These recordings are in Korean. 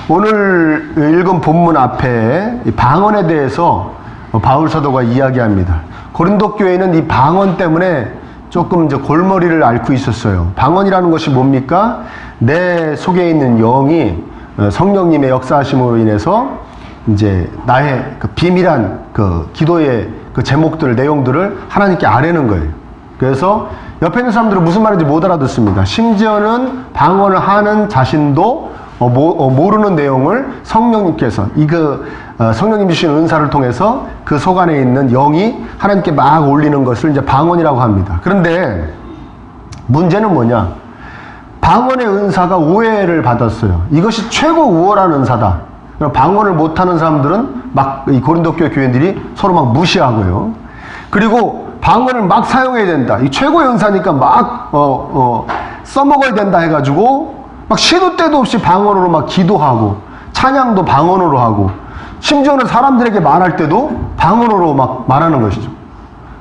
오늘 읽은 본문 앞에 방언에 대해서 바울 사도가 이야기합니다. 고린도 교회는 이 방언 때문에 조금 이제 골머리를 앓고 있었어요. 방언이라는 것이 뭡니까? 내 속에 있는 영이 성령님의 역사하심으로 인해서 이제 나의 그 비밀한 그 기도의 그 제목들, 내용들을 하나님께 아뢰는 거예요. 그래서 옆에 있는 사람들은 무슨 말인지 못 알아듣습니다. 심지어는 방언을 하는 자신도 모르는 내용을 성령님께서 성령님 주신 은사를 통해서 그 속 안에 있는 영이 하나님께 막 올리는 것을 이제 방언이라고 합니다. 그런데 문제는 뭐냐? 방언의 은사가 오해를 받았어요. 이것이 최고 우월한 은사다. 방언을 못하는 사람들은 막 이 고린도 교회들이 서로 막 무시하고요. 그리고 방언을 막 사용해야 된다. 이 최고의 은사니까 막 써먹어야 된다 해가지고 막 시도 때도 없이 방언으로 막 기도하고 찬양도 방언으로 하고 심지어는 사람들에게 말할 때도 방언으로 막 말하는 것이죠.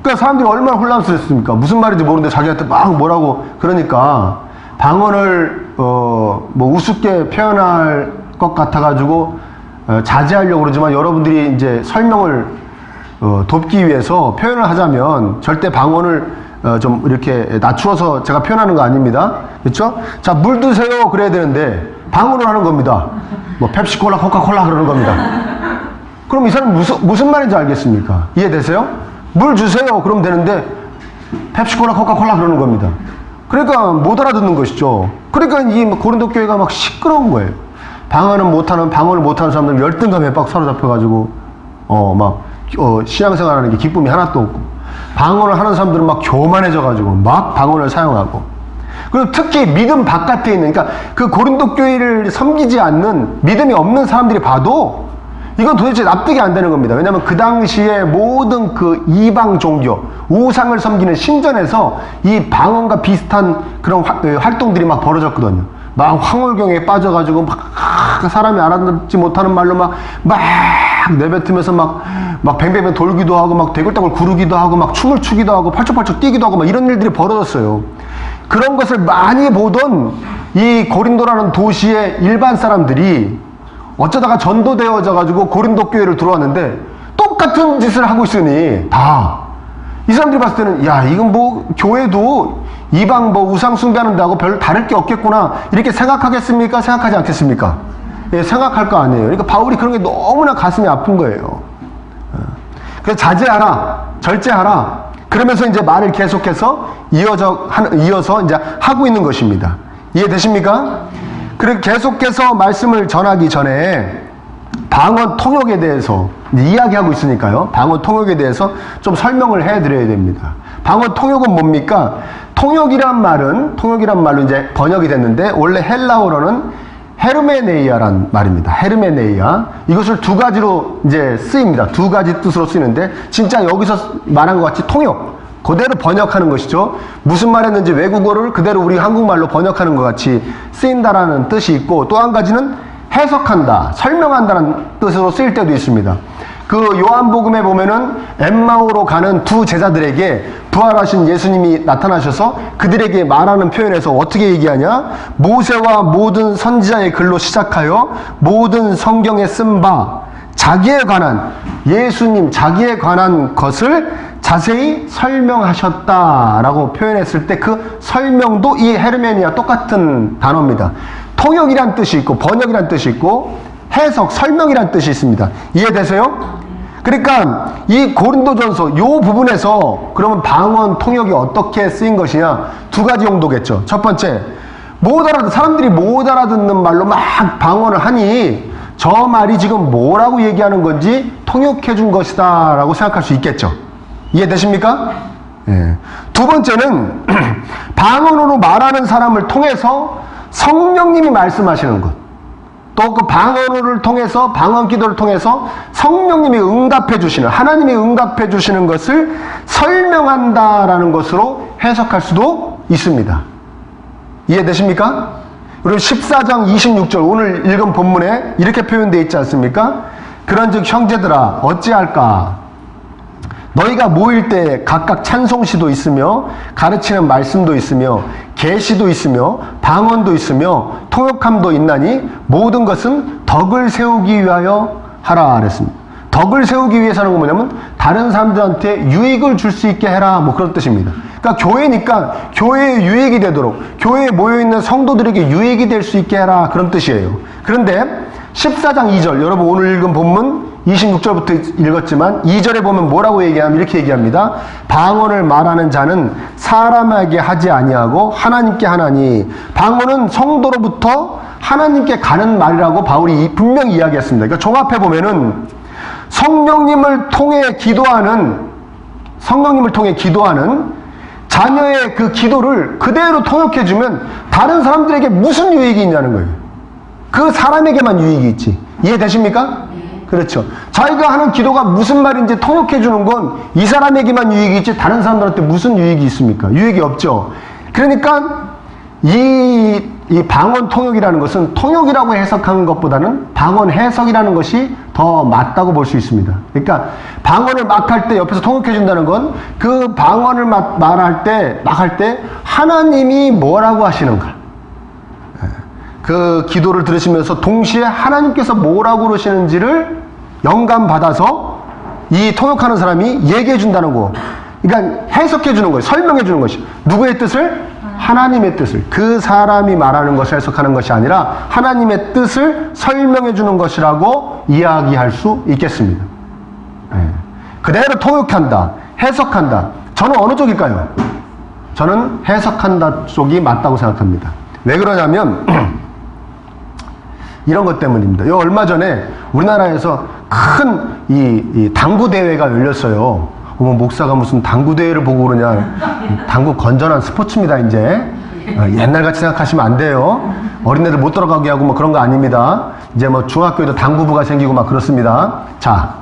그러니까 사람들이 얼마나 혼란스럽습니까? 무슨 말인지 모르는데 자기한테 막 뭐라고 그러니까 방언을 뭐 우습게 표현할 것 같아가지고 자제하려고 그러지만 여러분들이 이제 설명을 돕기 위해서 표현을 하자면 절대 방언을 좀 이렇게 낮추어서 제가 표현하는 거 아닙니다. 그렇죠? 자, 물 드세요 그래야 되는데 방언을 하는 겁니다. 뭐 펩시콜라, 코카콜라 그러는 겁니다. 그럼 이 사람 무슨 말인지 알겠습니까? 이해되세요? 물 주세요 그러면 되는데 펩시콜라, 코카콜라 그러는 겁니다. 그러니까 못 알아듣는 것이죠. 그러니까 이 고린도 교회가 막 시끄러운 거예요. 방언을 못하는 사람들 열등감에 막 사로잡혀가지고 신앙생활하는 게 기쁨이 하나도 없고 방언을 하는 사람들은 막 교만해져가지고 막 방언을 사용하고 그리고 특히 믿음 바깥에 있는 그러니까 그 고린도 교회를 섬기지 않는 믿음이 없는 사람들이 봐도 이건 도대체 납득이 안 되는 겁니다. 왜냐하면 그 당시에 모든 그 이방 종교 우상을 섬기는 신전에서 이 방언과 비슷한 그런 활동들이 막 벌어졌거든요. 막 황홀경에 빠져가지고 막 사람이 알아듣지 못하는 말로 막 내뱉으면서 막 뱅뱅뱅 돌기도 하고 막 대굴대굴 구르기도 하고 막 춤을 추기도 하고 팔쩍팔쩍 뛰기도 하고 막 이런 일들이 벌어졌어요. 그런 것을 많이 보던 이 고린도라는 도시의 일반 사람들이 어쩌다가 전도되어져 가지고 고린도 교회를 들어왔는데 똑같은 짓을 하고 있으니 이 사람들이 봤을 때는 야 이건 뭐 교회도 이방 뭐 우상 숭배하는 데하고 별 다를 게 없겠구나 이렇게 생각하겠습니까? 생각하지 않겠습니까? 예, 생각할 거 아니에요. 그러니까 바울이 그런 게 너무나 가슴이 아픈 거예요. 그래서 자제하라, 절제하라. 그러면서 이제 말을 계속해서 이어서 이제 하고 있는 것입니다. 이해되십니까? 그리고 계속해서 말씀을 전하기 전에 방언 통역에 대해서 이야기하고 있으니까요. 방언 통역에 대해서 좀 설명을 해드려야 됩니다. 방언 통역은 뭡니까? 통역이란 말로 이제 번역이 됐는데 원래 헬라어로는 헤르메네이아란 말입니다. 헤르메네이아. 이것을 두 가지로 이제 쓰입니다. 두 가지 뜻으로 쓰이는데 진짜 여기서 말한 것 같이 통역. 그대로 번역하는 것이죠. 무슨 말했는지 외국어를 그대로 우리 한국말로 번역하는 것 같이 쓰인다라는 뜻이 있고 또 한 가지는 해석한다, 설명한다는 뜻으로 쓰일 때도 있습니다. 그 요한복음에 보면은 엠마오로 가는 두 제자들에게 부활하신 예수님이 나타나셔서 그들에게 말하는 표현에서 어떻게 얘기하냐? 모세와 모든 선지자의 글로 시작하여 모든 성경에 쓴 바 자기에 관한 예수님 자기에 관한 것을 자세히 설명하셨다라고 표현했을 때 그 설명도 이 헤르메니아 똑같은 단어입니다. 통역이란 뜻이 있고 번역이란 뜻이 있고 해석, 설명이란 뜻이 있습니다. 이해되세요? 그러니까 이 고린도전서 요 부분에서 그러면 방언, 통역이 어떻게 쓰인 것이냐? 두 가지 용도겠죠. 첫 번째, 사람들이 못 알아듣는 말로 막 방언을 하니 저 말이 지금 뭐라고 얘기하는 건지 통역해 준 것이다 라고 생각할 수 있겠죠. 이해되십니까? 예. 두 번째는 방언으로 말하는 사람을 통해서 성령님이 말씀하시는 것. 또 그 방언을 통해서 방언 기도를 통해서 성령님이 응답해 주시는 하나님이 응답해 주시는 것을 설명한다라는 것으로 해석할 수도 있습니다. 이해되십니까? 그리고 14장 26절 오늘 읽은 본문에 이렇게 표현되어 있지 않습니까? 그런즉 형제들아 어찌할까? 너희가 모일 때 각각 찬송시도 있으며 가르치는 말씀도 있으며 계시도 있으며 방언도 있으며 통역함도 있나니 모든 것은 덕을 세우기 위하여 하라 그랬습니다. 덕을 세우기 위해서 하는 건 뭐냐면 다른 사람들한테 유익을 줄 수 있게 해라, 뭐 그런 뜻입니다. 그러니까 교회니까 교회에 유익이 되도록, 교회에 모여있는 성도들에게 유익이 될 수 있게 해라, 그런 뜻이에요. 그런데 14장 2절, 여러분 오늘 읽은 본문 26절부터 읽었지만 2절에 보면 뭐라고 얘기하면 이렇게 얘기합니다. 방언을 말하는 자는 사람에게 하지 아니하고 하나님께 하나니. 방언은 성도로부터 하나님께 가는 말이라고 바울이 분명히 이야기했습니다. 그러니까 종합해 보면은 성령님을 통해 기도하는 자녀의 그 기도를 그대로 통역해주면 다른 사람들에게 무슨 유익이 있냐는 거예요. 그 사람에게만 유익이 있지. 이해되십니까? 그렇죠. 자기가 하는 기도가 무슨 말인지 통역해주는 건 이 사람에게만 유익이 있지 다른 사람들한테 무슨 유익이 있습니까? 유익이 없죠. 그러니까 이 방언 통역이라는 것은 통역이라고 해석하는 것보다는 방언 해석이라는 것이 더 맞다고 볼 수 있습니다. 그러니까 방언을 막 할 때 옆에서 통역해준다는 건 그 방언을 막 할 때 하나님이 뭐라고 하시는가, 그 기도를 들으시면서 동시에 하나님께서 뭐라고 그러시는지를 영감받아서 이 통역하는 사람이 얘기해 준다는 거. 그러니까 해석해 주는 거예요. 설명해 주는 것이. 누구의 뜻을? 하나님의 뜻을. 그 사람이 말하는 것을 해석하는 것이 아니라 하나님의 뜻을 설명해 주는 것이라고 이야기할 수 있겠습니다. 그대로 통역한다, 해석한다. 저는 어느 쪽일까요? 저는 해석한다 쪽이 맞다고 생각합니다. 왜 그러냐면 이런 것 때문입니다. 얼마 전에 우리나라에서 큰 이 당구 대회가 열렸어요. 목사가 무슨 당구 대회를 보고 그러냐. 당구 건전한 스포츠입니다, 이제. 옛날같이 생각하시면 안 돼요. 어린애들 못 들어가게 하고 뭐 그런 거 아닙니다. 이제 뭐 중학교에도 당구부가 생기고 막 그렇습니다. 자,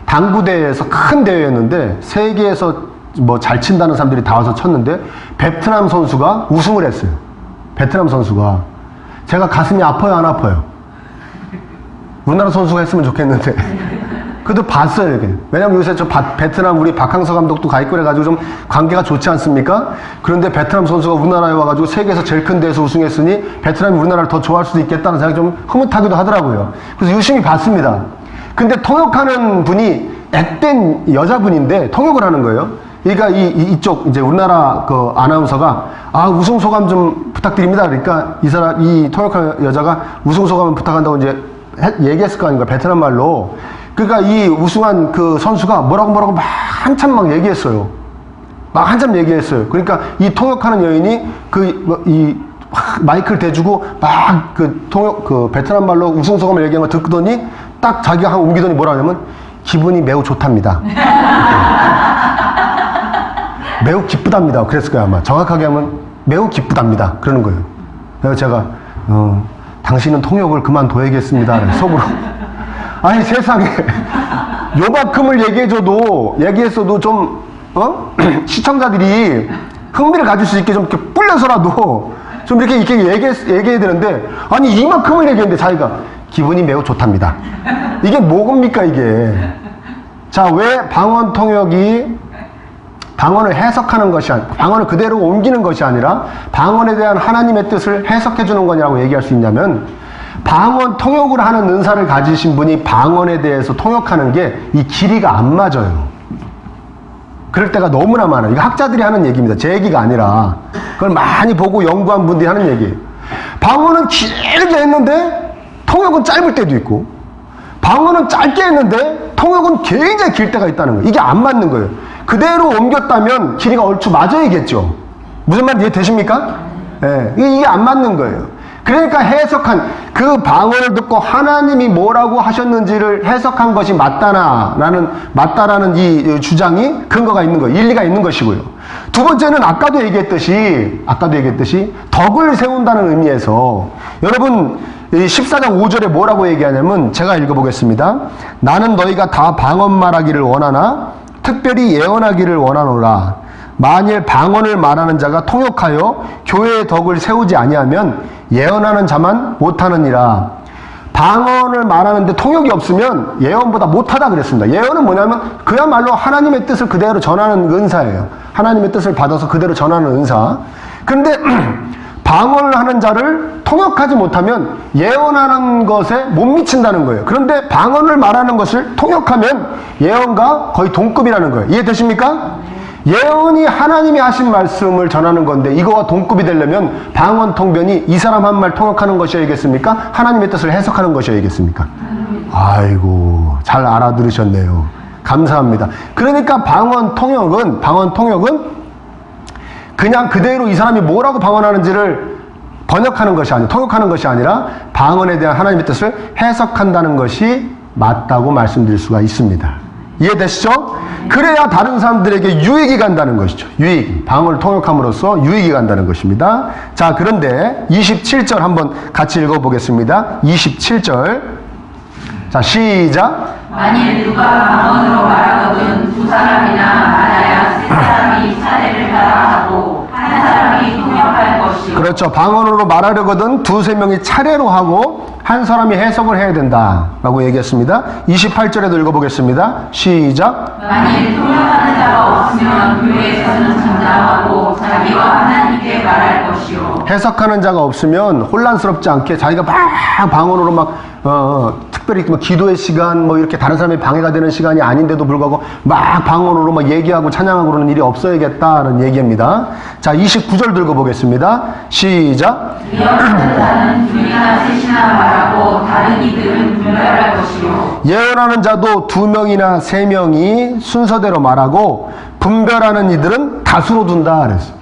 당구 대회에서 큰 대회였는데 세계에서 뭐 잘 친다는 사람들이 다 와서 쳤는데 베트남 선수가 우승을 했어요. 베트남 선수가. 제가 가슴이 아파요, 안 아파요? 우리나라 선수가 했으면 좋겠는데. 그래도 봤어요, 이게. 왜냐면 요새 베트남 우리 박항서 감독도 가 있고 그래가지고 좀 관계가 좋지 않습니까? 그런데 베트남 선수가 우리나라에 와가지고 세계에서 제일 큰 데에서 우승했으니 베트남이 우리나라를 더 좋아할 수도 있겠다는 생각이 좀 흐뭇하기도 하더라고요. 그래서 유심히 봤습니다. 근데 통역하는 분이 앳된 여자분인데 통역을 하는 거예요. 그러니까 이쪽 이제 우리나라 그 아나운서가 우승 소감 좀 부탁드립니다. 그러니까 이 통역하는 여자가 우승 소감을 부탁한다고 이제 얘기했을 거 아닌가, 베트남 말로. 그러니까 이 우승한 그 선수가 뭐라고 막 한참 막 얘기했어요. 그러니까 이 통역하는 여인이 이 마이크를 대주고 막 그 베트남 말로 우승 소감을 얘기한 거 듣더니 딱 자기가 옮기더니 뭐라 하냐면 기분이 매우 좋답니다. 매우 기쁘답니다. 그랬을 거예요, 아마. 정확하게 하면 매우 기쁘답니다. 그러는 거예요. 그래서 제가 당신은 통역을 그만둬야겠습니다. 속으로. 아니 세상에 요만큼을 얘기했어도 좀 시청자들이 흥미를 가질 수 있게 좀 이렇게 불려서라도 좀 이렇게 얘기해야 되는데, 아니 이만큼을 얘기했는데 자기가 기분이 매우 좋답니다. 이게 뭐입니까 이게? 자, 왜 방언 통역이 방언을 해석하는 것이 아니라, 방언을 그대로 옮기는 것이 아니라 방언에 대한 하나님의 뜻을 해석해 주는 거냐고 얘기할 수 있냐면, 방언 통역을 하는 은사를 가지신 분이 방언에 대해서 통역하는 게 이 길이가 안 맞아요. 그럴 때가 너무나 많아요. 이거 학자들이 하는 얘기입니다. 제 얘기가 아니라 그걸 많이 보고 연구한 분들이 하는 얘기예요. 방언은 길게 했는데 통역은 짧을 때도 있고, 방언은 짧게 했는데 통역은 굉장히 길 때가 있다는 거예요. 이게 안 맞는 거예요. 그대로 옮겼다면 길이가 얼추 맞아야겠죠. 무슨 말인지 이해되십니까? 네, 이게 안 맞는 거예요. 그러니까 해석한 그 방언을 듣고 하나님이 뭐라고 하셨는지를 해석한 것이 맞다라는 이 주장이 근거가 있는 거예요. 일리가 있는 것이고요. 두 번째는 아까도 얘기했듯이 덕을 세운다는 의미에서, 여러분 14장 5절에 뭐라고 얘기하냐면, 제가 읽어보겠습니다. 나는 너희가 다 방언 말하기를 원하나 특별히 예언하기를 원하노라. 만일 방언을 말하는 자가 통역하여 교회의 덕을 세우지 아니하면 예언하는 자만 못하느니라. 방언을 말하는데 통역이 없으면 예언보다 못하다 그랬습니다. 예언은 뭐냐면 그야말로 하나님의 뜻을 그대로 전하는 은사예요. 하나님의 뜻을 받아서 그대로 전하는 은사. 그런데 방언을 하는 자를 통역하지 못하면 예언하는 것에 못 미친다는 거예요. 그런데 방언을 말하는 것을 통역하면 예언과 거의 동급이라는 거예요. 이해되십니까? 예언이 하나님이 하신 말씀을 전하는 건데 이거와 동급이 되려면 방언 통변이 이 사람 한 말 통역하는 것이어야겠습니까? 하나님의 뜻을 해석하는 것이어야겠습니까? 아이고, 잘 알아들으셨네요. 감사합니다. 그러니까 방언 통역은 그냥 그대로 이 사람이 뭐라고 방언하는지를 번역하는 것이 아니라, 통역하는 것이 아니라 방언에 대한 하나님의 뜻을 해석한다는 것이 맞다고 말씀드릴 수가 있습니다. 이해되시죠? 그래야 다른 사람들에게 유익이 간다는 것이죠. 유익. 방언을 통역함으로써 유익이 간다는 것입니다. 자, 그런데 27절 한번 같이 읽어보겠습니다. 27절. 자, 시작. 만일 누가 방언으로 말하거든 두 사람이나 많아야 세 사람이 차례를 따라하고 한 사람이 통역할 것이요. 그렇죠. 방언으로 말하려거든 두세 명이 차례로 하고 한 사람이 해석을 해야 된다라고 얘기했습니다. 28절에도 읽어보겠습니다. 시작. 만일 통역하는 자가 없으면 교회에서는 잠잠하고 자기와 하나님께 말할 것이요. 해석하는 자가 없으면 혼란스럽지 않게 자기가 막 방언으로 막 특별히 뭐 기도의 시간 뭐 이렇게 다른 사람이 방해가 되는 시간이 아닌데도 불구하고 막 방언으로 막 얘기하고 찬양하고 그러는 일이 없어야겠다는 얘기입니다. 자, 29절 읽어보겠습니다. 시작. 예언하는 자는 둘이나 셋이나 말하고 다른 이들은 분별할 것이요. 예언하는 자도 2명이나 3명이 순서대로 말하고 분별하는 이들은 다수로 둔다 그랬어요.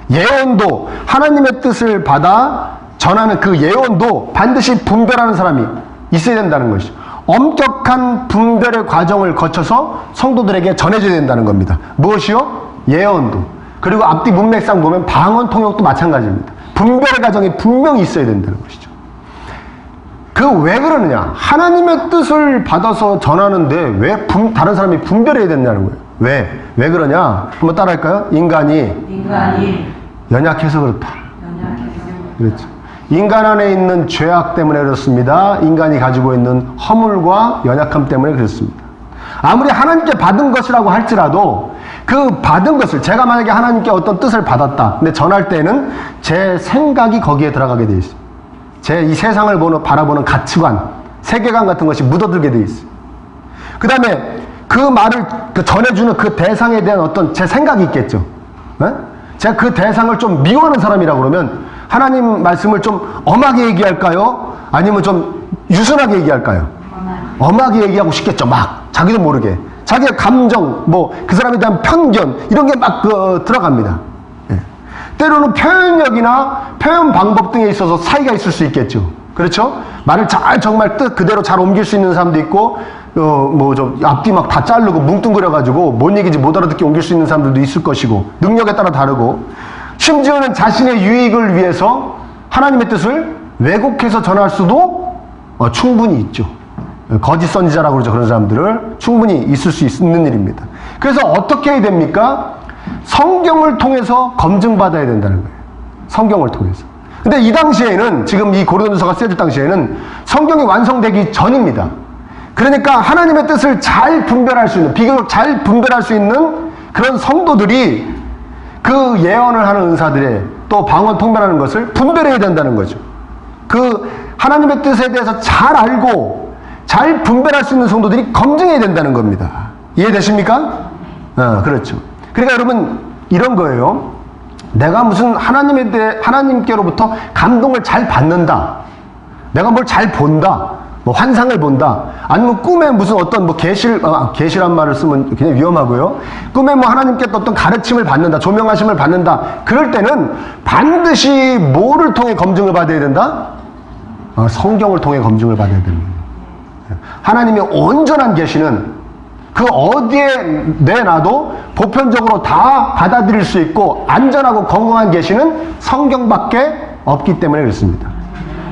예언도 하나님의 뜻을 받아 전하는 그 예언도 반드시 분별하는 사람이 있어야 된다는 것이죠. 엄격한 분별의 과정을 거쳐서 성도들에게 전해져야 된다는 겁니다. 무엇이요? 예언도. 그리고 앞뒤 문맥상 보면 방언 통역도 마찬가지입니다. 분별의 과정이 분명히 있어야 된다는 것이죠. 그 왜 그러느냐? 하나님의 뜻을 받아서 전하는데 왜 다른 사람이 분별해야 된다는 거예요. 왜 그러냐? 한번 따라할까요? 인간이 연약해서 그렇다. 그렇죠. 인간 안에 있는 죄악 때문에 그렇습니다. 인간이 가지고 있는 허물과 연약함 때문에 그렇습니다. 아무리 하나님께 받은 것이라고 할지라도 그 받은 것을 제가 만약에 하나님께 어떤 뜻을 받았다. 근데 전할 때는 제 생각이 거기에 들어가게 되어 있습니다. 제 이 세상을 바라보는 가치관, 세계관 같은 것이 묻어들게 되어 있어요. 그 다음에 그 말을 전해주는 그 대상에 대한 어떤 제 생각이 있겠죠. 네? 제가 그 대상을 좀 미워하는 사람이라고 그러면 하나님 말씀을 좀 엄하게 얘기할까요? 아니면 좀 유순하게 얘기할까요? 엄하게 얘기하고 싶겠죠. 막 자기도 모르게 자기의 감정, 뭐 그 사람에 대한 편견 이런 게 막 들어갑니다. 예. 때로는 표현력이나 표현 방법 등에 있어서 차이가 있을 수 있겠죠. 그렇죠? 말을 정말 뜻 그대로 잘 옮길 수 있는 사람도 있고 좀 앞뒤 막 다 자르고 뭉뚱그려가지고 뭔 얘기인지 못 알아듣게 옮길 수 있는 사람들도 있을 것이고 능력에 따라 다르고 심지어는 자신의 유익을 위해서 하나님의 뜻을 왜곡해서 전할 수도 충분히 있죠. 거짓 선지자라고 그러죠. 그런 사람들을 충분히 있을 수 있는 일입니다. 그래서 어떻게 해야 됩니까? 성경을 통해서 검증받아야 된다는 거예요. 성경을 통해서. 근데 이 당시에는 지금 이 고린도전서가 쓰여질 당시에는 성경이 완성되기 전입니다. 그러니까 하나님의 뜻을 잘 분별할 수 있는, 비교적 잘 분별할 수 있는 그런 성도들이 그 예언을 하는 은사들의 또 방언 통변하는 것을 분별해야 된다는 거죠. 그 하나님의 뜻에 대해서 잘 알고 잘 분별할 수 있는 성도들이 검증해야 된다는 겁니다. 이해되십니까? 그렇죠. 그러니까 여러분 이런 거예요. 내가 무슨 하나님께로부터 감동을 잘 받는다. 내가 뭘 잘 본다. 뭐 환상을 본다. 아니면 꿈에 무슨 어떤 뭐 계시란 말을 쓰면 굉장히 위험하고요. 꿈에 뭐 하나님께 어떤 가르침을 받는다. 조명하심을 받는다. 그럴 때는 반드시 뭐를 통해 검증을 받아야 된다? 성경을 통해 검증을 받아야 됩니다. 하나님의 온전한 계시는 그 어디에 내놔도 보편적으로 다 받아들일 수 있고 안전하고 건강한 계시는 성경밖에 없기 때문에 그렇습니다.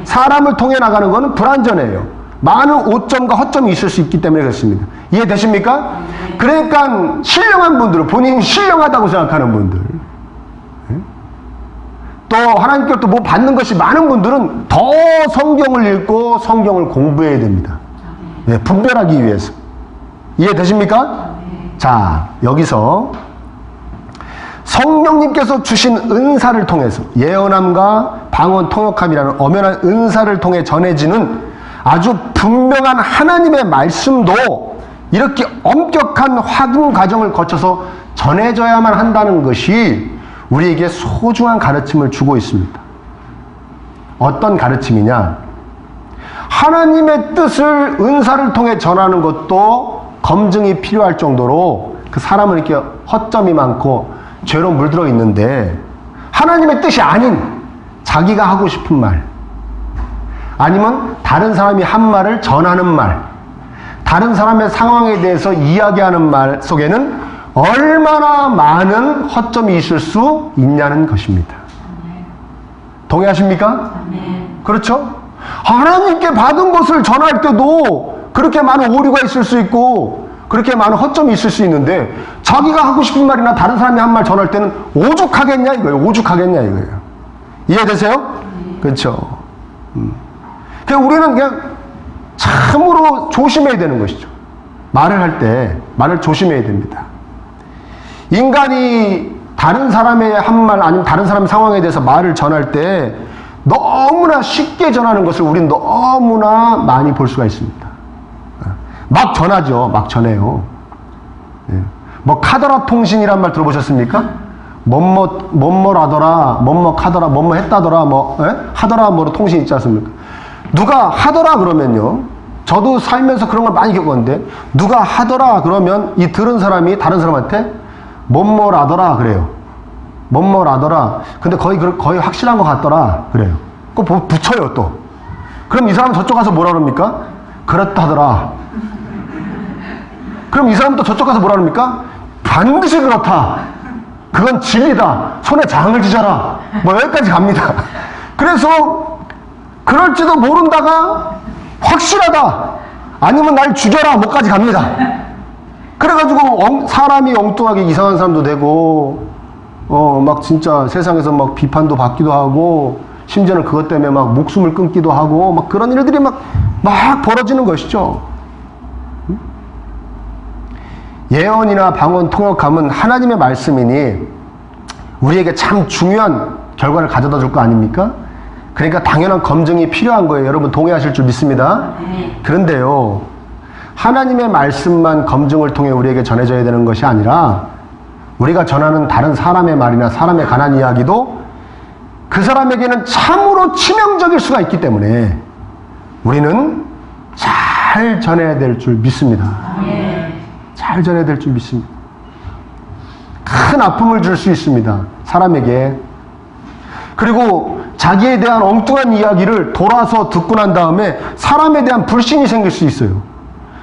사람을 통해 나가는 것은 불완전해요. 많은 오점과 허점이 있을 수 있기 때문에 그렇습니다. 이해되십니까? 그러니까 신령한 분들은 본인이 신령하다고 생각하는 분들 또 하나님께로부터 뭐 받는 것이 많은 분들은 더 성경을 읽고 성경을 공부해야 됩니다. 네, 분별하기 위해서. 이해되십니까? 자, 여기서 성령님께서 주신 은사를 통해서 예언함과 방언 통역함이라는 엄연한 은사를 통해 전해지는 아주 분명한 하나님의 말씀도 이렇게 엄격한 확인 과정을 거쳐서 전해져야만 한다는 것이 우리에게 소중한 가르침을 주고 있습니다. 어떤 가르침이냐? 하나님의 뜻을 은사를 통해 전하는 것도 검증이 필요할 정도로 그 사람은 이렇게 허점이 많고 죄로 물들어 있는데, 하나님의 뜻이 아닌 자기가 하고 싶은 말, 아니면 다른 사람이 한 말을 전하는 말, 다른 사람의 상황에 대해서 이야기하는 말 속에는 얼마나 많은 허점이 있을 수 있냐는 것입니다. 동의하십니까? 그렇죠? 하나님께 받은 것을 전할 때도 그렇게 많은 오류가 있을 수 있고 그렇게 많은 허점이 있을 수 있는데, 자기가 하고 싶은 말이나 다른 사람이 한 말 전할 때는 오죽하겠냐 이거예요. 오죽하겠냐 이거예요. 이해되세요? 그렇죠? 그러니까 우리는 그냥 참으로 조심해야 되는 것이죠. 말을 할 때 말을 조심해야 됩니다. 인간이 다른 사람의 한 말 아니면 다른 사람 상황에 대해서 말을 전할 때 너무나 쉽게 전하는 것을 우리는 너무나 많이 볼 수가 있습니다. 막 전하죠. 막 전해요. 뭐 카더라 통신이란 말 들어보셨습니까? 뭐뭐라더라, 뭐뭐하더라, 뭐뭐 했다더라, 뭐 하더라, 뭐로 통신 있지 않습니까? 누가 하더라 그러면요, 저도 살면서 그런 걸 많이 겪었는데, 누가 하더라 그러면 이 들은 사람이 다른 사람한테 뭐뭐라더라 그래요. 뭐뭐라더라. 근데 거의 확실한 것 같더라 그래요. 그거 붙여요 또. 그럼 이 사람은 저쪽 가서 뭐라 그럽니까? 그렇다더라. 그럼 이 사람은 또 저쪽 가서 뭐라 그럽니까? 반드시 그렇다. 그건 진리다. 손에 장을 지져라. 뭐 여기까지 갑니다. 그래서 그럴지도 모른다가 확실하다. 아니면 날 죽여라. 뭐까지 갑니다. 그래가지고 사람이 엉뚱하게 이상한 사람도 되고, 막 진짜 세상에서 막 비판도 받기도 하고, 심지어는 그것 때문에 막 목숨을 끊기도 하고, 막 그런 일들이 막 벌어지는 것이죠. 예언이나 방언 통역함은 하나님의 말씀이니 우리에게 참 중요한 결과를 가져다 줄 거 아닙니까? 그러니까 당연한 검증이 필요한 거예요. 여러분 동의하실 줄 믿습니다. 그런데요, 하나님의 말씀만 검증을 통해 우리에게 전해져야 되는 것이 아니라, 우리가 전하는 다른 사람의 말이나 사람에 관한 이야기도 그 사람에게는 참으로 치명적일 수가 있기 때문에 우리는 잘 전해야 될 줄 믿습니다. 잘 전해야 될 줄 믿습니다. 큰 아픔을 줄 수 있습니다. 사람에게. 그리고 자기에 대한 엉뚱한 이야기를 돌아서 듣고 난 다음에 사람에 대한 불신이 생길 수 있어요.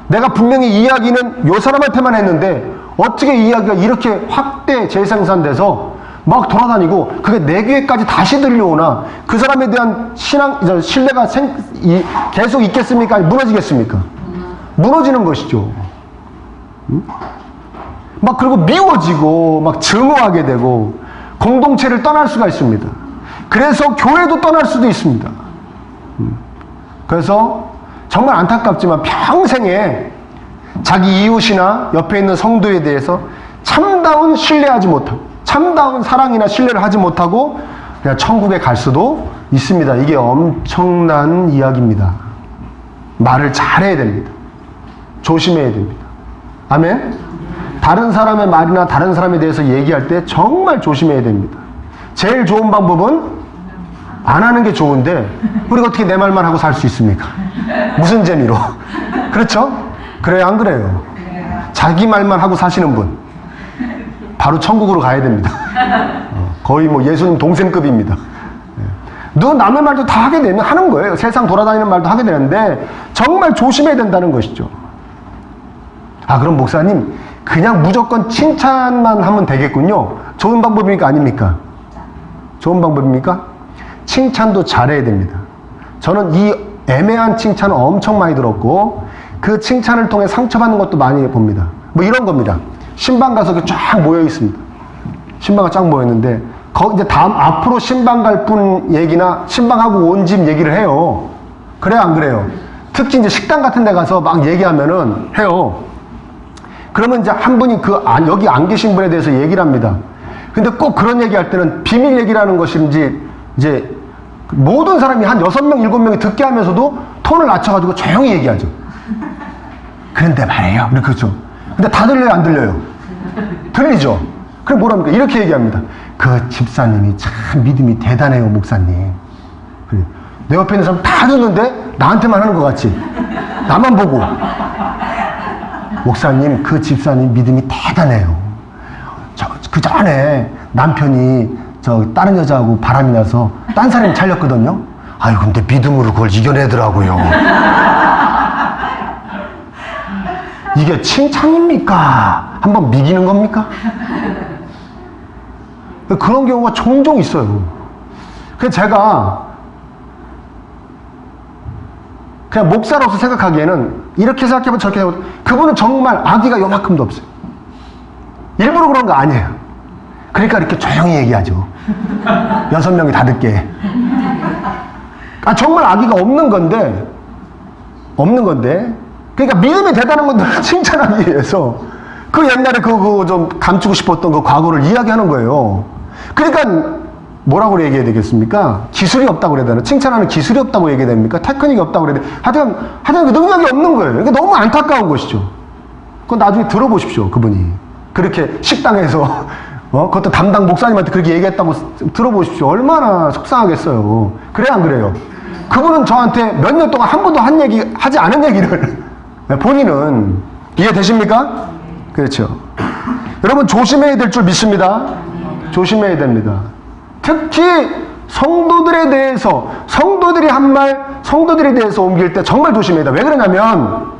내가 분명히 이 이야기는 요 사람한테만 했는데 어떻게 이 이야기가 이렇게 확대 재생산돼서 막 돌아다니고 그게 내 귀에까지 다시 들려오나, 그 사람에 대한 신뢰가 계속 있겠습니까? 아니 무너지겠습니까? 무너지는 것이죠. 막 그리고 미워지고 막 증오하게 되고 공동체를 떠날 수가 있습니다. 그래서 교회도 떠날 수도 있습니다. 그래서 정말 안타깝지만 평생에 자기 이웃이나 옆에 있는 성도에 대해서 참다운 신뢰하지 못하고, 참다운 사랑이나 신뢰를 하지 못하고 그냥 천국에 갈 수도 있습니다. 이게 엄청난 이야기입니다. 말을 잘해야 됩니다. 조심해야 됩니다. 아멘? 다른 사람의 말이나 다른 사람에 대해서 얘기할 때 정말 조심해야 됩니다. 제일 좋은 방법은 안 하는 게 좋은데, 우리가 어떻게 내 말만 하고 살 수 있습니까? 무슨 재미로? 그렇죠? 그래요, 안 그래요? 자기 말만 하고 사시는 분 바로 천국으로 가야 됩니다. 거의 뭐 예수님 동생급입니다. 너 남의 말도 다 하게 되면 하는 거예요. 세상 돌아다니는 말도 하게 되는데 정말 조심해야 된다는 것이죠. 아, 그럼 목사님 그냥 무조건 칭찬만 하면 되겠군요. 좋은 방법입니까? 아닙니까? 좋은 방법입니까? 칭찬도 잘해야 됩니다. 저는 이 애매한 칭찬을 엄청 많이 들었고, 그 칭찬을 통해 상처받는 것도 많이 봅니다. 뭐 이런 겁니다. 신방 가서 쫙 모여 있습니다. 신방가 쫙 모여 있는데 이제 다음 앞으로 신방 갈 분 얘기나 신방하고 온 집 얘기를 해요. 그래요, 안 그래요? 특히 이제 식당 같은 데 가서 막 얘기하면은 해요. 그러면 이제 한 분이 여기 안 계신 분에 대해서 얘기를 합니다. 근데 꼭 그런 얘기 할 때는 비밀 얘기라는 것인지 이제 모든 사람이 한 6명, 7명이 듣게 하면서도 톤을 낮춰가지고 조용히 얘기하죠. 그런데 말이에요. 그렇죠. 근데 다 들려요, 안 들려요? 들리죠? 그럼 뭐랍니까? 이렇게 얘기합니다. 그 집사님이 참 믿음이 대단해요, 목사님. 그래. 내 옆에 있는 사람 다 듣는데 나한테만 하는 것 같지? 나만 보고. 목사님, 그 집사님 믿음이 대단해요. 그 전에 남편이 다른 여자하고 바람이 나서 딴 사람이 잘렸거든요. 아유, 근데 믿음으로 그걸 이겨내더라고요. 이게 칭찬입니까? 한번 미기는 겁니까? 그런 경우가 종종 있어요. 그래서 제가 그냥 목사로서 생각하기에는 이렇게 생각해보면 저렇게 생각해보면 그분은 정말 악의가 요만큼도 없어요. 일부러 그런 거 아니에요. 그러니까 이렇게 조용히 얘기하죠. 6명이 다 듣게. 정말 악의가 없는 건데 그러니까 믿음이 대단한 분들을 칭찬하기 위해서 그 옛날에 좀 감추고 싶었던 그 과거를 이야기하는 거예요. 그러니까 뭐라고 얘기해야 되겠습니까? 기술이 없다고 그래야 되나? 칭찬하는 기술이 없다고 얘기해야 됩니까? 테크닉이 없다고 그래야 되나? 하여튼 그 능력이 없는 거예요. 그러니까 너무 안타까운 것이죠. 그건 나중에 들어보십시오, 그분이. 그렇게 식당에서, 그것도 담당 목사님한테 그렇게 얘기했다고 들어보십시오. 얼마나 속상하겠어요. 그래요, 안 그래요? 그분은 저한테 몇 년 동안 한 번도 하지 않은 얘기를, 본인은. 이해되십니까? 그렇죠. 여러분, 조심해야 될 줄 믿습니다. 조심해야 됩니다. 특히 성도들에 대해서 성도들이 한 말 성도들에 대해서 옮길 때 정말 조심해야 돼. 왜 그러냐면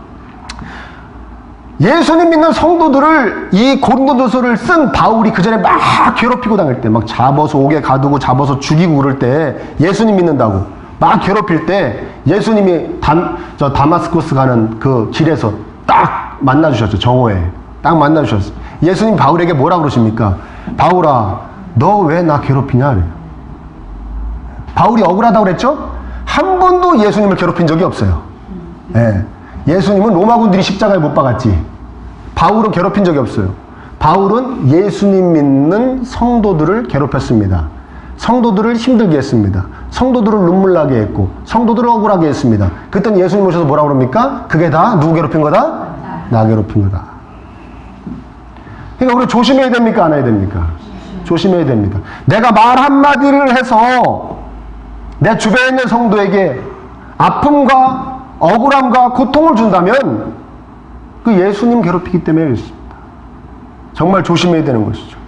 예수님 믿는 성도들을 이 고린도전서를 쓴 바울이 그 전에 막 괴롭히고 다닐 때 막 잡아서 옥에 가두고 잡아서 죽이고 그럴 때 예수님 믿는다고 막 괴롭힐 때 예수님이 다마스코스 가는 그 길에서 딱 만나주셨죠. 정오에 딱 만나주셨어요. 예수님 바울에게 뭐라 그러십니까? 바울아, 너 왜 나 괴롭히냐? 그래요. 바울이 억울하다고 그랬죠? 한 번도 예수님을 괴롭힌 적이 없어요. 예. 예수님은 로마군들이 십자가에 못 박았지. 바울은 괴롭힌 적이 없어요. 바울은 예수님 믿는 성도들을 괴롭혔습니다. 성도들을 힘들게 했습니다. 성도들을 눈물 나게 했고 성도들을 억울하게 했습니다. 그랬더니 예수님 오셔서 뭐라 그럽니까? 그게 다 누구 괴롭힌 거다? 나 괴롭힌 거다. 그러니까 우리 조심해야 됩니까? 안 해야 됩니까? 조심해야 됩니다. 내가 말 한마디를 해서 내 주변에 있는 성도에게 아픔과 억울함과 고통을 준다면 그 예수님 괴롭히기 때문에 그렇습니다. 정말 조심해야 되는 것이죠.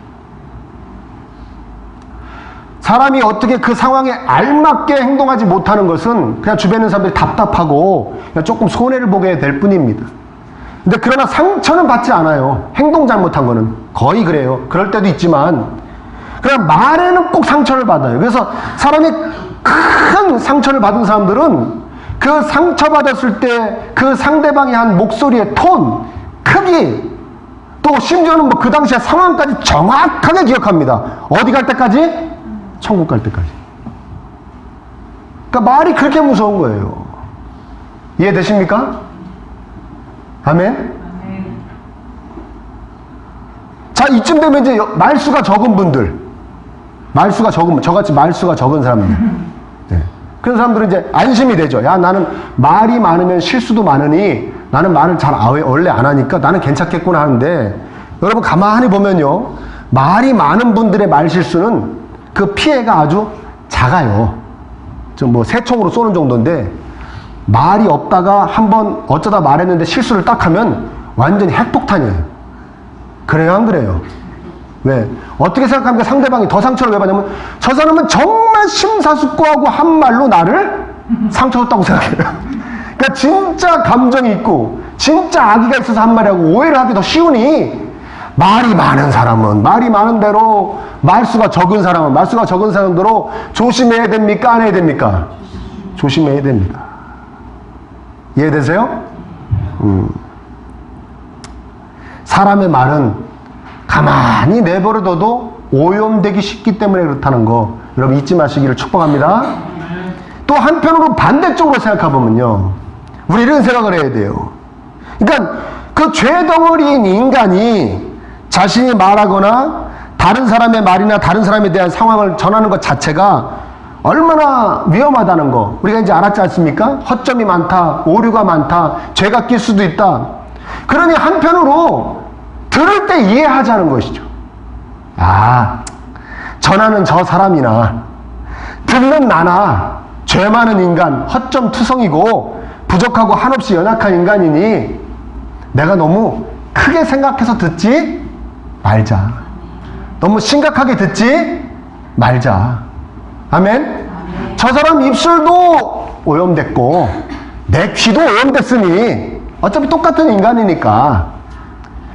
사람이 어떻게 그 상황에 알맞게 행동하지 못하는 것은 그냥 주변에 있는 사람들이 답답하고 그냥 조금 손해를 보게 될 뿐입니다. 근데 그러나 상처는 받지 않아요. 행동 잘못한 거는 거의 그래요. 그럴 때도 있지만 그냥 말에는 꼭 상처를 받아요. 그래서 사람이 큰 상처를 받은 사람들은 그 상처받았을 때 그 상대방이 한 목소리의 톤, 크기, 또 심지어는 뭐 그 당시의 상황까지 정확하게 기억합니다. 어디 갈 때까지? 천국 갈 때까지. 그러니까 말이 그렇게 무서운 거예요. 이해되십니까? 아멘? 자, 이쯤 되면 이제 말수가 적은 분들, 저같이 말수가 적은 사람들, 네. 그런 사람들은 이제 안심이 되죠. 야, 나는 말이 많으면 실수도 많으니 나는 말을 잘 원래 안 하니까 나는 괜찮겠구나 하는데, 여러분 가만히 보면요, 말이 많은 분들의 말 실수는 그 피해가 아주 작아요. 좀 뭐 새총으로 쏘는 정도인데, 말이 없다가 한번 어쩌다 말했는데 실수를 딱 하면 완전히 핵폭탄이에요. 그래요, 안 그래요? 왜? 어떻게 생각합니까? 상대방이 더 상처를 왜 받냐면 저 사람은 정말 심사숙고하고 한 말로 나를 상처 줬다고 생각해요. 그러니까 진짜 감정이 있고 진짜 악의가 있어서 한 말이라고 오해를 하기 더 쉬우니, 말이 많은 사람은 말이 많은 대로, 말수가 적은 사람은 말수가 적은 사람대로 조심해야 됩니까? 안 해야 됩니까? 조심해야 됩니다. 이해되세요? 사람의 말은 가만히 내버려둬도 오염되기 쉽기 때문에 그렇다는 거 여러분 잊지 마시기를 축복합니다. 또 한편으로 반대쪽으로 생각해보면요, 우리 이런 생각을 해야 돼요. 그러니까 그 죄덩어리인 인간이 자신이 말하거나 다른 사람의 말이나 다른 사람에 대한 상황을 전하는 것 자체가 얼마나 위험하다는 거 우리가 이제 알았지 않습니까? 허점이 많다, 오류가 많다, 죄가 낄 수도 있다. 그러니 한편으로 들을 때 이해하자는 것이죠. 아, 전하는 저 사람이나 듣는 나나 죄 많은 인간, 허점투성이고 부족하고 한없이 연약한 인간이니 내가 너무 크게 생각해서 듣지 말자. 너무 심각하게 듣지 말자. 아멘? 저 사람 입술도 오염됐고 내 귀도 오염됐으니 어차피 똑같은 인간이니까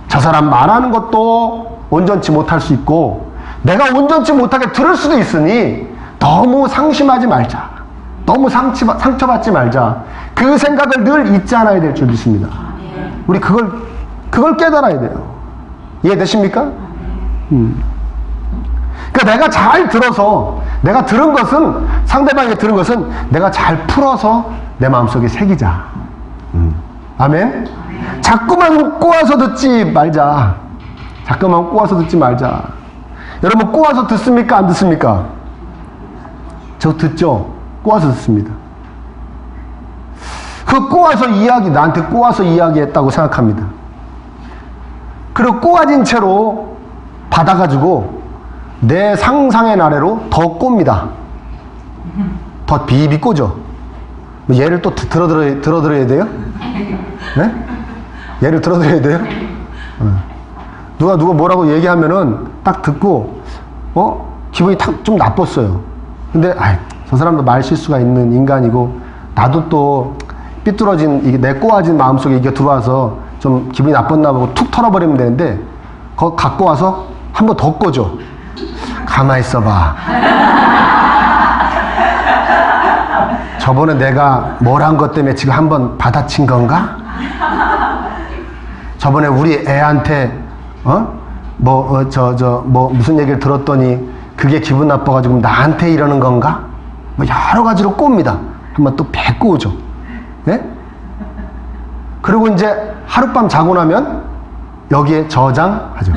저 사람 말하는 것도 온전치 못할 수 있고 내가 온전치 못하게 들을 수도 있으니 너무 상심하지 말자. 너무 상처받지 말자. 그 생각을 늘 잊지 않아야 될 줄 믿습니다. 우리 그걸 깨달아야 돼요. 이해되십니까? 그러니까 내가 잘 들어서, 내가 들은 것은, 상대방이 들은 것은 내가 잘 풀어서 내 마음속에 새기자. 아멘? 자꾸만 꼬아서 듣지 말자. 자꾸만 꼬아서 듣지 말자. 여러분 꼬아서 듣습니까? 안 듣습니까? 저 듣죠? 꼬아서 듣습니다. 그 꼬아서 나한테 꼬아서 이야기했다고 생각합니다. 그리고 꼬아진 채로 받아가지고 내 상상의 나래로 더 꼽니다. 더 비비 꼬죠. 얘를 또 들어드려야 돼요? 네? 얘를 들어드려야 돼요? 누가 뭐라고 얘기하면은 딱 듣고 기분이 좀 나빴어요. 근데 저 사람도 말 실수가 있는 인간이고 나도 또 삐뚤어진 이게 내 꼬아진 마음속에 이게 들어와서 좀 기분이 나빴나 보고 툭 털어버리면 되는데 그거 갖고 와서 한 번 더 꼬죠. 가만히 있어봐. 저번에 내가 뭘 한 것 때문에 지금 한 번 받아친 건가? 저번에 우리 애한테 무슨 얘기를 들었더니 그게 기분 나빠가지고 나한테 이러는 건가? 뭐 여러 가지로 꼽니다. 한번 또 배꼽죠. 네? 그리고 이제 하룻밤 자고 나면 여기에 저장하죠.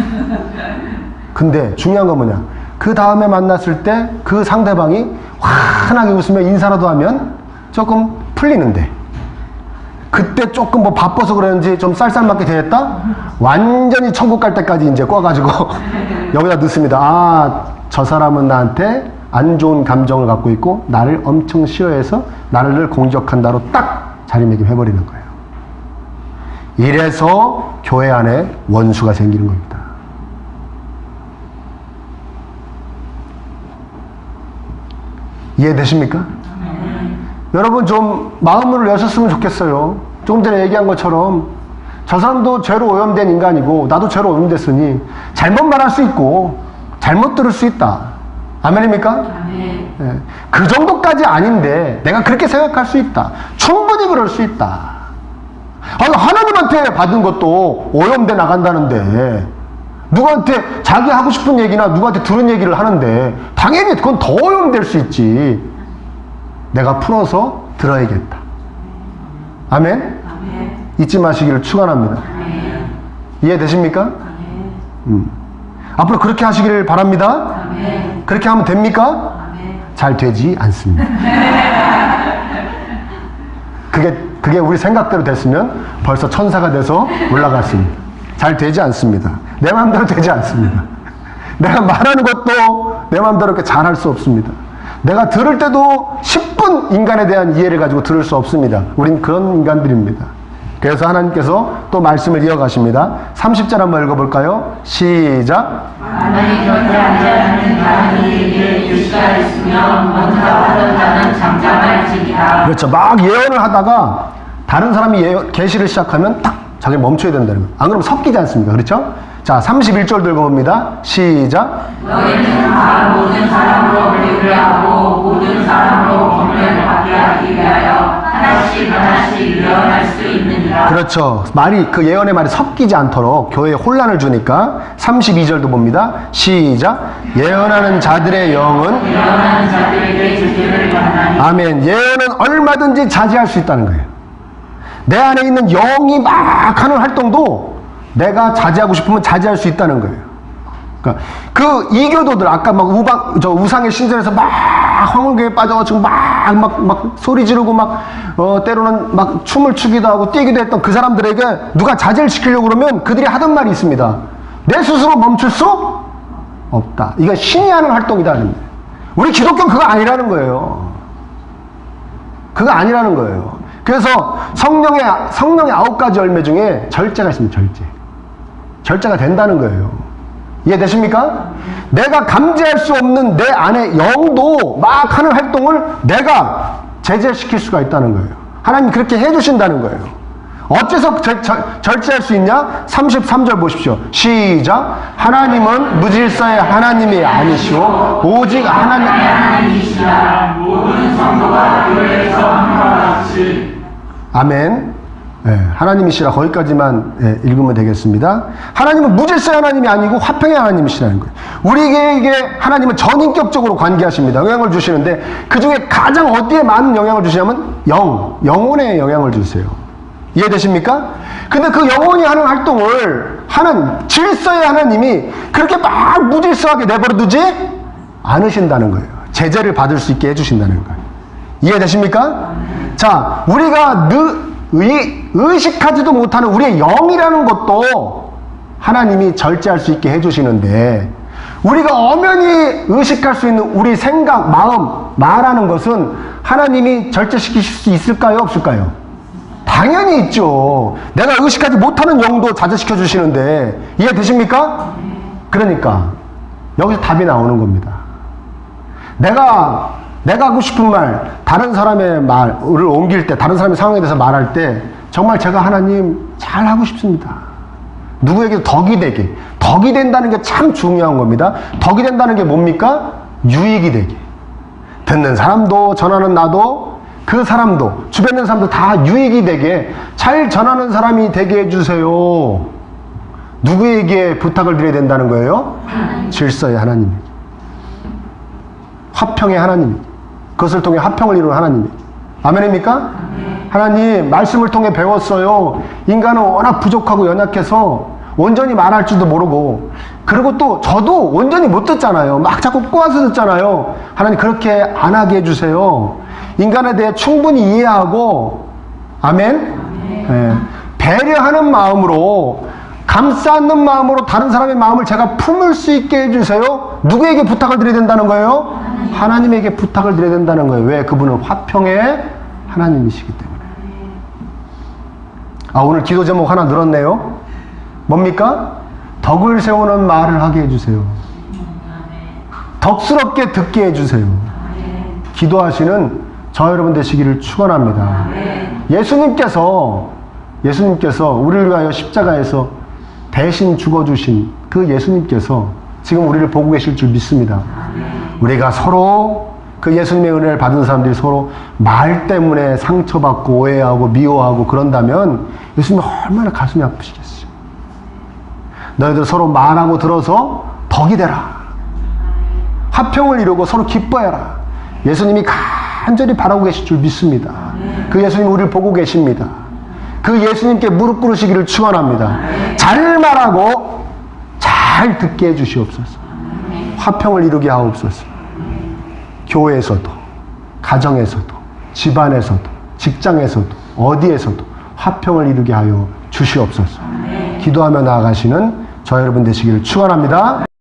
근데 중요한 건 뭐냐? 그 다음에 만났을 때 그 상대방이 환하게 웃으며 인사라도 하면 조금 풀리는데 그때 조금 뭐 바빠서 그러는지 좀 쌀쌀맞게 되었다? 완전히 천국 갈 때까지 이제 꽈가지고 여기다 넣습니다. 저 사람은 나한테 안 좋은 감정을 갖고 있고 나를 엄청 싫어해서 나를 공격한다로 딱 자리매김해버리는 거예요. 이래서 교회 안에 원수가 생기는 겁니다. 이해되십니까? 여러분 좀 마음을 여셨으면 좋겠어요. 조금 전에 얘기한 것처럼 저 사람도 죄로 오염된 인간이고 나도 죄로 오염됐으니 잘못 말할 수 있고 잘못 들을 수 있다. 아멘입니까? 아멘. 네. 그 정도까지 아닌데 내가 그렇게 생각할 수 있다. 충분히 그럴 수 있다. 하나님한테 받은 것도 오염돼 나간다는데 누구한테 자기 하고 싶은 얘기나 누구한테 들은 얘기를 하는데 당연히 그건 더 오염될 수 있지. 내가 풀어서 들어야겠다. 아멘? 아멘. 잊지 마시기를 축원합니다. 이해되십니까? 앞으로 그렇게 하시기를 바랍니다. 아멘. 그렇게 하면 됩니까? 아멘. 잘 되지 않습니다. 그게 우리 생각대로 됐으면 벌써 천사가 돼서 올라갔습니다. 잘 되지 않습니다. 내 마음대로 되지 않습니다. 내가 말하는 것도 내 마음대로 이렇게 잘할 수 없습니다. 내가 들을 때도 10분 인간에 대한 이해를 가지고 들을 수 없습니다. 우린 그런 인간들입니다. 그래서 하나님께서 또 말씀을 이어가십니다. 30절 한번 읽어볼까요? 시작. 만일 그렇게 하지 않는 다른 이에게 계시가 있으면 먼저 하던 자는 잠잠할지니라. 그렇죠. 막 예언을 하다가 다른 사람이 계시를 시작하면 딱 자기를 멈춰야 된다는 거예요. 안 그러면 섞이지 않습니까? 그렇죠? 자, 31절 읽어봅니다. 시작. 너희는 다 모든 사람으로 비유를 하고 모든 사람으로 법령을 받게 하기 위하여 하나씩 예언할 수 있느니라. 그렇죠. 말이, 그 예언의 말이 섞이지 않도록 교회에 혼란을 주니까 32절도 봅니다. 시작. 예언하는 자들의 영은 예언하는 자들에게 주기를 원하니 아멘. 예언은 얼마든지 자제할 수 있다는 거예요. 내 안에 있는 영이 막 하는 활동도 내가 자제하고 싶으면 자제할 수 있다는 거예요. 그러니까 그 이교도들 아까 막 우상의 신전에서 막 황홀교에 빠져가지고 막 소리 지르고 때로는 막 춤을 추기도 하고 뛰기도 했던 그 사람들에게 누가 자제를 시키려고 그러면 그들이 하던 말이 있습니다. 내 스스로 멈출 수 없다. 이건 신이 하는 활동이다. 우리 기독교는 그거 아니라는 거예요. 그거 아니라는 거예요. 그래서 성령의 9가지 열매 중에 절제가 있습니다. 절제가 된다는 거예요. 이해되십니까? 내가 감지할 수 없는 내 안의 영도 막 하는 활동을 내가 제재시킬 수가 있다는 거예요. 하나님 그렇게 해주신다는 거예요. 어째서 절제할 수 있냐? 33절 보십시오. 시작. 하나님은 무질서의 하나님이 아니시오 오직 하나님이시라. 모든 성도가 교회에서 함과 같이 아멘. 하나님이시라 거기까지만 읽으면 되겠습니다. 하나님은 무질서의 하나님이 아니고 화평의 하나님이시라는 거예요. 우리에게 하나님은 전인격적으로 관계하십니다. 영향을 주시는데 그 중에 가장 어디에 많은 영향을 주시냐면 영혼에 영향을 주세요. 이해되십니까? 근데 그 영혼이 하는 활동을 하는 질서의 하나님이 그렇게 막 무질서하게 내버려두지 않으신다는 거예요. 제재를 받을 수 있게 해주신다는 거예요. 이해되십니까? 자, 우리가 의식하지도 못하는 우리의 영이라는 것도 하나님이 절제할 수 있게 해주시는데 우리가 엄연히 의식할 수 있는 우리 생각, 마음, 말하는 것은 하나님이 절제시키실 수 있을까요? 없을까요? 당연히 있죠. 내가 의식하지 못하는 영도 자제시켜 주시는데 이해되십니까? 그러니까 여기서 답이 나오는 겁니다. 내가 하고 싶은 말, 다른 사람의 말을 옮길 때, 다른 사람의 상황에 대해서 말할 때 정말 제가 하나님 잘 하고 싶습니다. 누구에게도 덕이 된다는 게 참 중요한 겁니다. 덕이 된다는 게 뭡니까? 유익이 되게. 듣는 사람도, 전하는 나도, 그 사람도, 주변에 있는 사람도 다 유익이 되게 잘 전하는 사람이 되게 해주세요. 누구에게 부탁을 드려야 된다는 거예요? 질서의 하나님, 화평의 하나님, 그것을 통해 화평을 이루는 하나님. 아멘입니까? 하나님 말씀을 통해 배웠어요. 인간은 워낙 부족하고 연약해서 온전히 말할 줄도 모르고, 그리고 또 저도 온전히 못 듣잖아요. 막 자꾸 꼬아서 듣잖아요. 하나님 그렇게 안 하게 해주세요. 인간에 대해 충분히 이해하고, 아멘? 배려하는 마음으로, 감싸 안는 마음으로 다른 사람의 마음을 제가 품을 수 있게 해주세요. 누구에게 부탁을 드려야 된다는 거예요? 하나님에게 부탁을 드려야 된다는 거예요. 왜? 그분은 화평의 하나님이시기 때문에. 오늘 기도 제목 하나 늘었네요. 뭡니까? 덕을 세우는 말을 하게 해주세요. 덕스럽게 듣게 해주세요. 기도하시는 저 여러분 되시기를 축원합니다. 예수님께서 우리를 위하여 십자가에서 대신 죽어주신 그 예수님께서 지금 우리를 보고 계실 줄 믿습니다. 우리가 서로 그 예수님의 은혜를 받은 사람들이 서로 말 때문에 상처받고 오해하고 미워하고 그런다면 예수님이 얼마나 가슴이 아프시겠어요. 너희들 서로 말하고 들어서 덕이 되라. 화평을 이루고 서로 기뻐해라. 예수님이 간절히 바라고 계실 줄 믿습니다. 그 예수님이 우리를 보고 계십니다. 그 예수님께 무릎 꿇으시기를 축원합니다. 잘 말하고 잘 듣게 해주시옵소서. 화평을 이루게 하옵소서. 교회에서도, 가정에서도, 집안에서도, 직장에서도, 어디에서도 화평을 이루게 하여 주시옵소서. 기도하며 나아가시는 저 여러분 되시기를 축원합니다.